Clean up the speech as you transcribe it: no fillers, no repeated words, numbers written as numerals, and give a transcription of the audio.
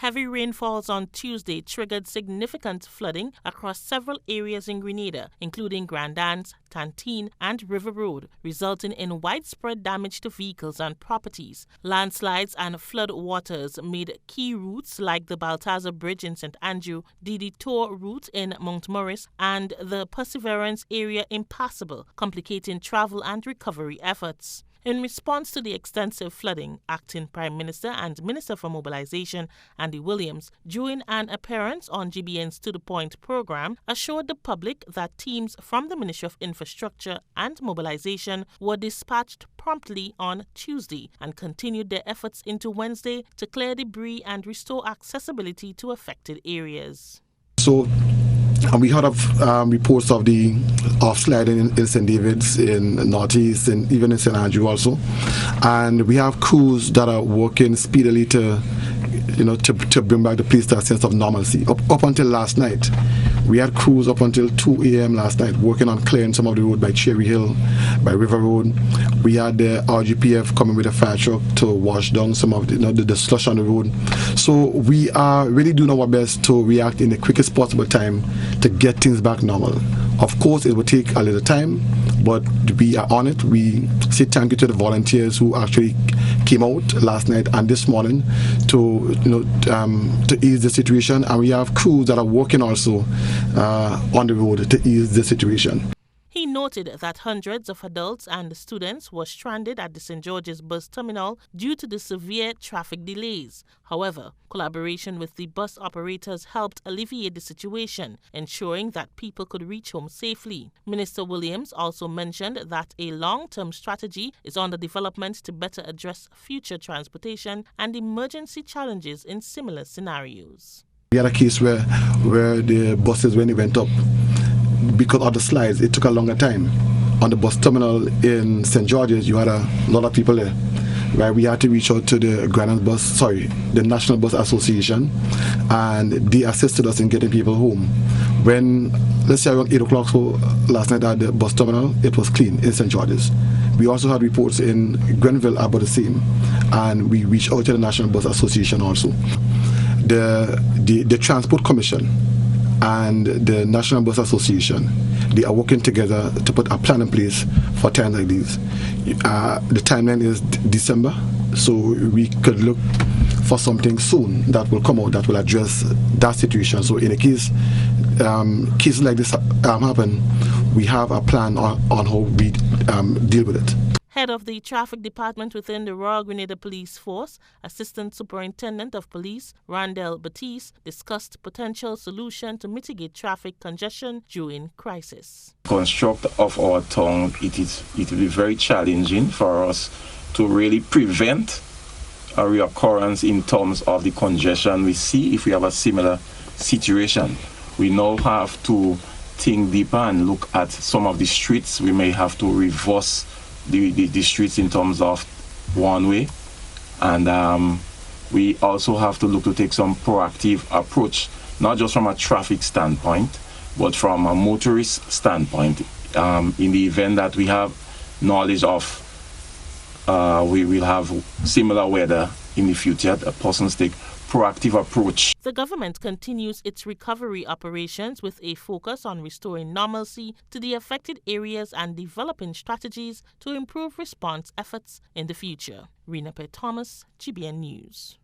Heavy rainfalls on Tuesday triggered significant flooding across several areas in Grenada, including Grandans, Tantine, and River Road, resulting in widespread damage to vehicles and properties. Landslides and flood waters made key routes like the Baltazar Bridge in St. Andrew, the Detour route in Mount Morris, and the Perseverance area impassable, complicating travel and recovery efforts. In response to the extensive flooding, Acting Prime Minister and Minister for Mobilization Andy Williams, during an appearance on GBN's To The Point program, assured the public that teams from the Ministry of Infrastructure and Mobilization were dispatched promptly on Tuesday and continued their efforts into Wednesday to clear debris and restore accessibility to affected areas. And we heard of reports of the sliding in St. David's, in Northeast, and even in St. Andrew also. And we have crews that are working speedily to bring back the place to a sense of normalcy. Up until last night, we had crews up until 2 a.m. last night working on clearing some of the road by Cherry Hill, by River Road. We had the RGPF coming with a fire truck to wash down some of the slush on the road. So we are really doing our best to react in the quickest possible time to get things back normal. Of course, it will take a little time, but we are on it. We say thank you to the volunteers who actually came out last night and this morning to ease the situation, and we have crews that are working also on the road to ease the situation. He noted that hundreds of adults and students were stranded at the St. George's bus terminal due to the severe traffic delays. However, collaboration with the bus operators helped alleviate the situation, ensuring that people could reach home safely. Minister Williams also mentioned that a long-term strategy is under development to better address future transportation and emergency challenges in similar scenarios. We had a case where the buses, when they went up, because of the slides, it took a longer time. On the bus terminal in St. George's, you had a lot of people there. Right, we had to reach out to the the National Bus Association, and they assisted us in getting people home. When, let's say around 8 o'clock last night at the bus terminal, it was clean in St. George's. We also had reports in Grenville about the same, and we reached out to the National Bus Association also. The Transport Commission and the National Bus Association, they are working together to put a plan in place for times like these. The timeline is December, so we could look for something soon that will come out that will address that situation. So in a case cases like this happen, we have a plan on how we deal with it. Head of the Traffic Department within the Royal Grenada Police Force, Assistant Superintendent of Police Randall Batiste, discussed potential solution to mitigate traffic congestion during crisis. Construct of our town, it will be very challenging for us to really prevent a reoccurrence in terms of the congestion we see if we have a similar situation. We now have to think deeper and look at some of the streets. We may have to reverse the streets in terms of one way, and we also have to look to take some proactive approach, not just from a traffic standpoint but from a motorist standpoint. In the event that we have knowledge of we will have similar weather in the future, a person's take proactive approach. The government continues its recovery operations with a focus on restoring normalcy to the affected areas and developing strategies to improve response efforts in the future. Rena Thomas, GBN News.